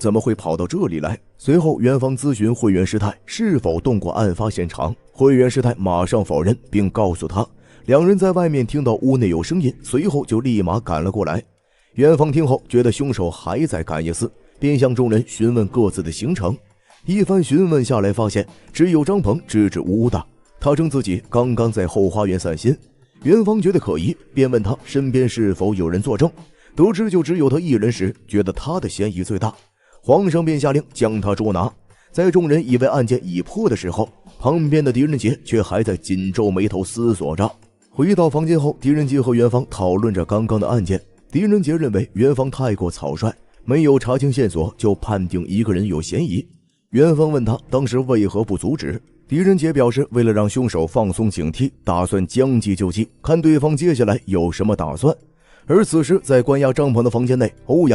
怎么会跑到这里来？随后元芳咨询慧远师太是否动过案发现场，慧远师太马上否认，并告诉他两人在外面听到屋内有声音，随后就立马赶了过来。元芳听后觉得凶手还在感业寺，便向众人询问各自的行程。一番询问下来，发现只有张鹏支支吾吾的，他称自己刚刚在后花园散心。元芳觉得可疑，便问他身边是否有人作证，得知就只有他一人时，觉得他的嫌疑最大。皇上便下令将他捉拿。在众人以为案件已破的时候，旁边的狄仁杰却还在紧皱眉头思索着。回到房间后，狄仁杰和元芳讨论着刚刚的案件。狄仁杰认为元芳太过草率，没有查清线索就判定一个人有嫌疑。元芳问他当时为何不阻止，狄仁杰表示为了让凶手放松警惕，打算将计就计，看对方接下来有什么打算。而此时在关押张鹏的房间内，欧阳